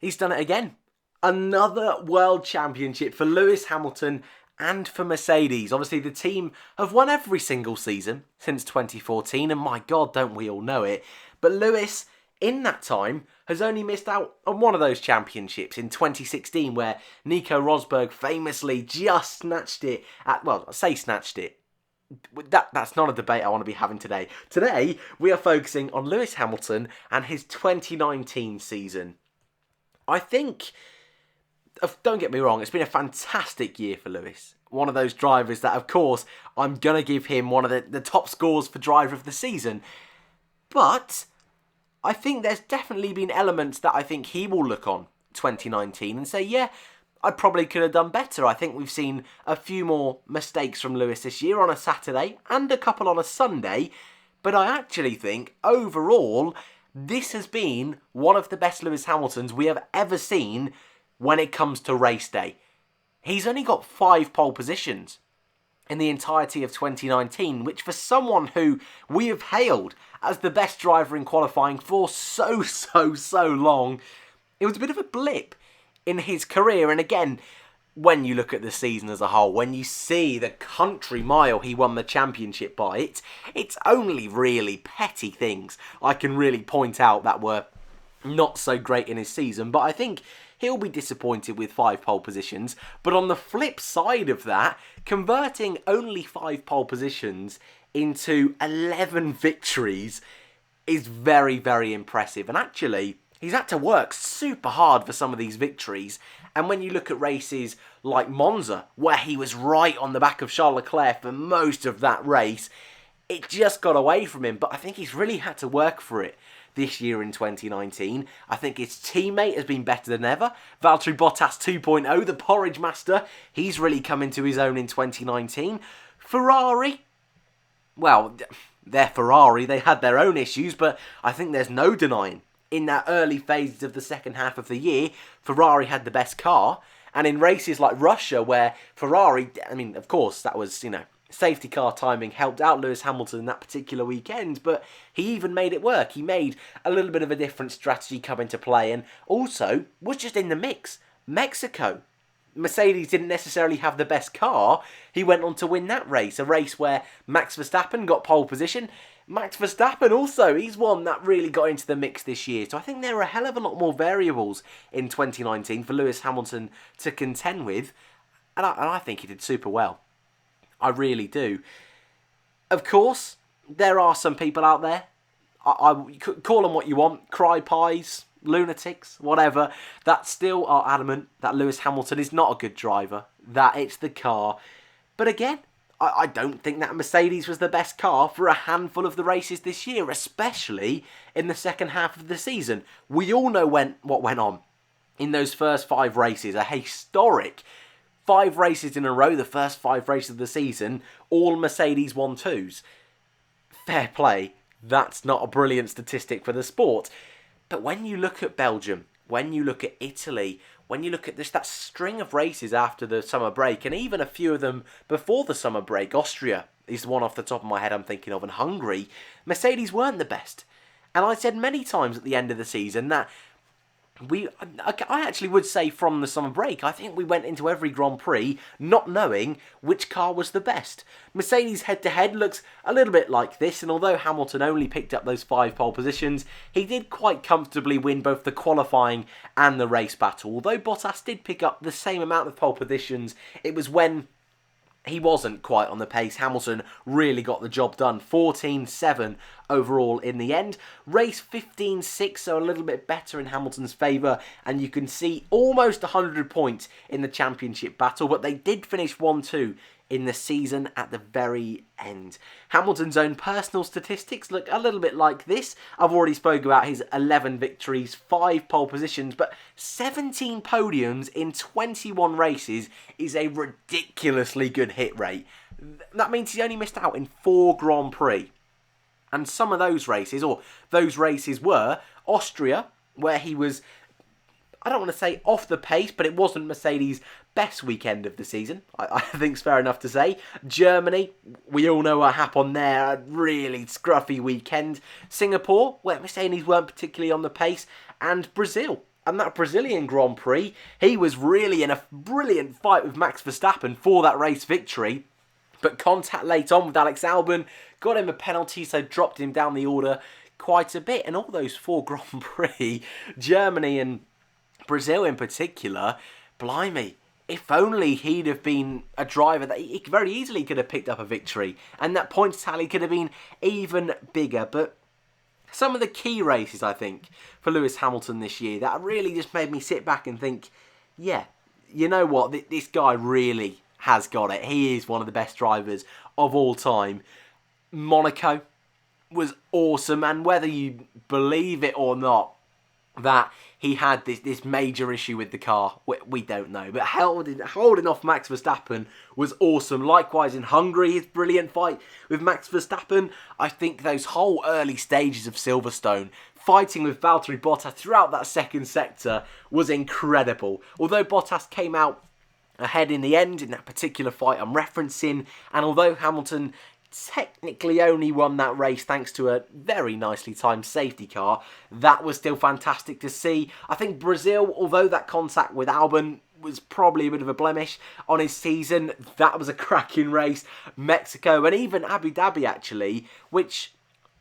He's done it again. Another World Championship for Lewis Hamilton and for Mercedes. Obviously, the team have won every single season since 2014, and my God, don't we all know it. But Lewis, in that time, has only missed out on one of those championships in 2016, where Nico Rosberg famously just snatched it I say snatched it. That's not a debate I want to be having today. Today, we are focusing on Lewis Hamilton and his 2019 season. I think, don't get me wrong, it's been a fantastic year for Lewis. One of those drivers that, of course, I'm going to give him one of the top scores for driver of the season. But I think there's definitely been elements that I think he will look on 2019 and say, yeah, I probably could have done better. I think we've seen a few more mistakes from Lewis this year on a Saturday and a couple on a Sunday. But I actually think, overall, this has been one of the best Lewis Hamiltons we have ever seen when it comes to race day. He's only got 5 pole positions in the entirety of 2019, which for someone who we have hailed as the best driver in qualifying for so long, it was a bit of a blip in his career. And again, when you look at the season as a whole, when you see the country mile he won the championship by, it's only really petty things I can really point out that were not so great in his season. But I think he'll be disappointed with 5 pole positions. But on the flip side of that, converting only 5 pole positions into 11 victories is very, very impressive. And actually, he's had to work super hard for some of these victories. And when you look at races like Monza, where he was right on the back of Charles Leclerc for most of that race, it just got away from him. But I think he's really had to work for it this year in 2019. I think his teammate has been better than ever. Valtteri Bottas 2.0, the porridge master, he's really come into his own in 2019. Ferrari, well, they're Ferrari. They had their own issues, but I think there's no denying in that early phases of the second half of the year, Ferrari had the best car. And in races like Russia, where Ferrari, I mean, of course, that was, safety car timing helped out Lewis Hamilton in that particular weekend, but he even made it work. He made a little bit of a different strategy come into play and also was just in the mix. Mexico, Mercedes didn't necessarily have the best car. He went on to win that race, a race where Max Verstappen got pole position. Max Verstappen also, he's one that really got into the mix this year. So I think there are a hell of a lot more variables in 2019 for Lewis Hamilton to contend with. And I think he did super well. I really do. Of course, there are some people out there, I call them what you want, cry pies, lunatics, whatever, that still are adamant that Lewis Hamilton is not a good driver, that it's the car. But again, I don't think that Mercedes was the best car for a handful of the races this year, especially in the second half of the season. We all know what went on in those first 5 races, a historic 5 races in a row, the first 5 races of the season, all Mercedes 1-2s. Fair play, that's not a brilliant statistic for the sport. But when you look at Belgium, when you look at Italy, when you look at that string of races after the summer break, and even a few of them before the summer break, Austria is the one off the top of my head I'm thinking of, and Hungary, Mercedes weren't the best. And I said many times at the end of the season that I actually would say from the summer break, I think we went into every Grand Prix not knowing which car was the best. Mercedes head-to-head looks a little bit like this, and although Hamilton only picked up those 5 pole positions, he did quite comfortably win both the qualifying and the race battle. Although Bottas did pick up the same amount of pole positions, it was when he wasn't quite on the pace. Hamilton really got the job done. 14-7 overall in the end. Race 15-6, so a little bit better in Hamilton's favour. And you can see almost 100 points in the championship battle. But they did finish 1-2 in the season at the very end. Hamilton's own personal statistics look a little bit like this. I've already spoke about his 11 victories, 5 pole positions, but 17 podiums in 21 races is a ridiculously good hit rate. That means he only missed out in 4 Grand Prix. And some of those races, were Austria, where he was, I don't want to say off the pace, but it wasn't Mercedes' best weekend of the season. I think it's fair enough to say. Germany, we all know what happened there. A really scruffy weekend. Singapore, where Mercedes weren't particularly on the pace. And Brazil, And that Brazilian Grand Prix, he was really in a brilliant fight with Max Verstappen for that race victory. But contact late on with Alex Albon, got him a penalty, so dropped him down the order quite a bit. And all those 4 Grand Prix, Germany and Brazil in particular, blimey, if only he'd have been a driver that he very easily could have picked up a victory. And that points tally could have been even bigger. But some of the key races, I think, for Lewis Hamilton this year, that really just made me sit back and think, yeah, you know what, this guy really has got it. He is one of the best drivers of all time. Monaco was awesome, and whether you believe it or not, that he had this major issue with the car, we don't know. But holding off Max Verstappen was awesome. Likewise in Hungary, his brilliant fight with Max Verstappen. I think those whole early stages of Silverstone, fighting with Valtteri Bottas throughout that second sector, was incredible. Although Bottas came out ahead in the end in that particular fight I'm referencing, and although Hamilton technically only won that race thanks to a very nicely timed safety car, that was still fantastic to see. I think Brazil, although that contact with Albon was probably a bit of a blemish on his season, that was a cracking race. Mexico and even Abu Dhabi actually, which,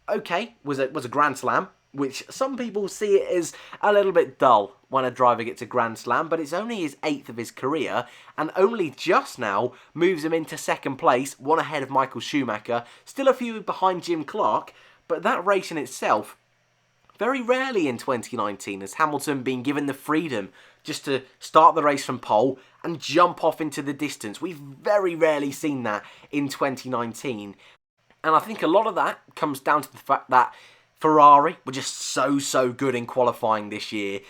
okay, was a Grand Slam, which some people see it as a little bit dull when a driver gets a Grand Slam, but it's only his 8th of his career, and only just now moves him into second place, one ahead of Michael Schumacher, still a few behind Jim Clark, but that race in itself, very rarely in 2019 has Hamilton been given the freedom just to start the race from pole and jump off into the distance. We've very rarely seen that in 2019, and I think a lot of that comes down to the fact that Ferrari were just so good in qualifying this year.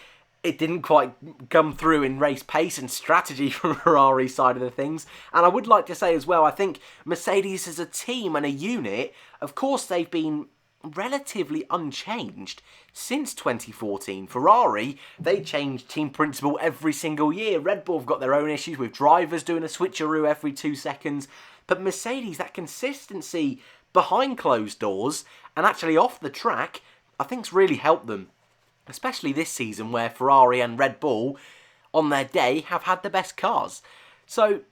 It didn't quite come through in race pace and strategy from Ferrari's side of the things. And I would like to say as well, I think Mercedes as a team and a unit, of course they've been relatively unchanged since 2014. Ferrari, they changed team principal every single year. Red Bull have got their own issues with drivers doing a switcheroo every 2 seconds. But Mercedes, that consistency behind closed doors and actually off the track, I think's really helped them. Especially this season where Ferrari and Red Bull, on their day, have had the best cars. So,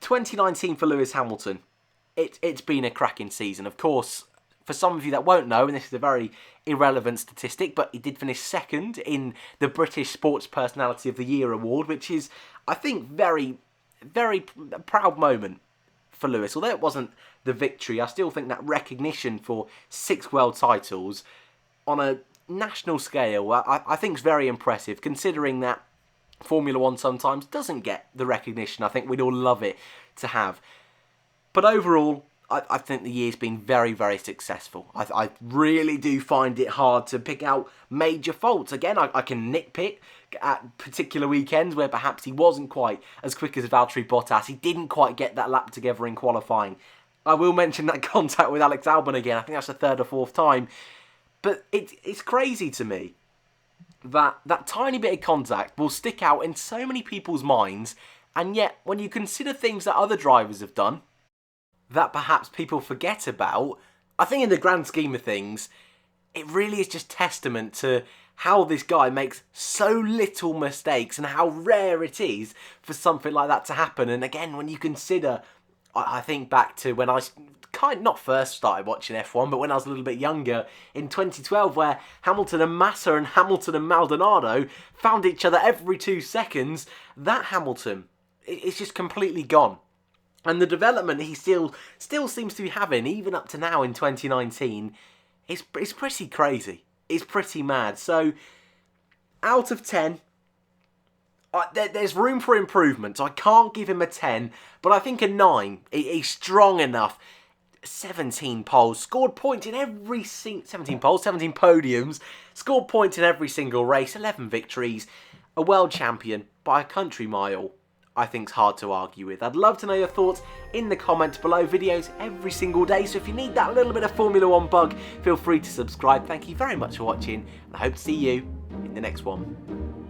2019 for Lewis Hamilton, it's been a cracking season. Of course, for some of you that won't know, and this is a very irrelevant statistic, but he did finish second in the British Sports Personality of the Year award, which is, I think, very proud moment for Lewis. Although it wasn't the victory, I still think that recognition for 6 world titles on a national scale, I think is very impressive, considering that Formula 1 sometimes doesn't get the recognition I think we'd all love it to have. But overall, I think the year's been very successful. I really do find it hard to pick out major faults. Again, I can nitpick at particular weekends where perhaps he wasn't quite as quick as Valtteri Bottas. He didn't quite get that lap together in qualifying. I will mention that contact with Alex Albon again. I think that's the 3rd or 4th time. But it's crazy to me that that tiny bit of contact will stick out in so many people's minds, and yet when you consider things that other drivers have done that perhaps people forget about, I think in the grand scheme of things, it really is just testament to how this guy makes so little mistakes and how rare it is for something like that to happen. And again, when you consider, I think back to when I not first started watching F1, but when I was a little bit younger, in 2012, where Hamilton and Massa and Hamilton and Maldonado found each other every 2 seconds, that Hamilton, it's just completely gone. And the development he still seems to be having, even up to now in 2019, is pretty crazy. It's pretty mad. So, out of 10, there's room for improvement. I can't give him a 10, but I think a 9. He's strong enough. 17 poles, scored points in every 17 poles, 17 podiums, scored points in every single race, 11 victories, a world champion by a country mile. I think's hard to argue with. I'd love to know your thoughts in the comments below. Videos every single day, so if you need that little bit of Formula 1 bug, feel free to subscribe. Thank you very much for watching, and I hope to see you in the next one.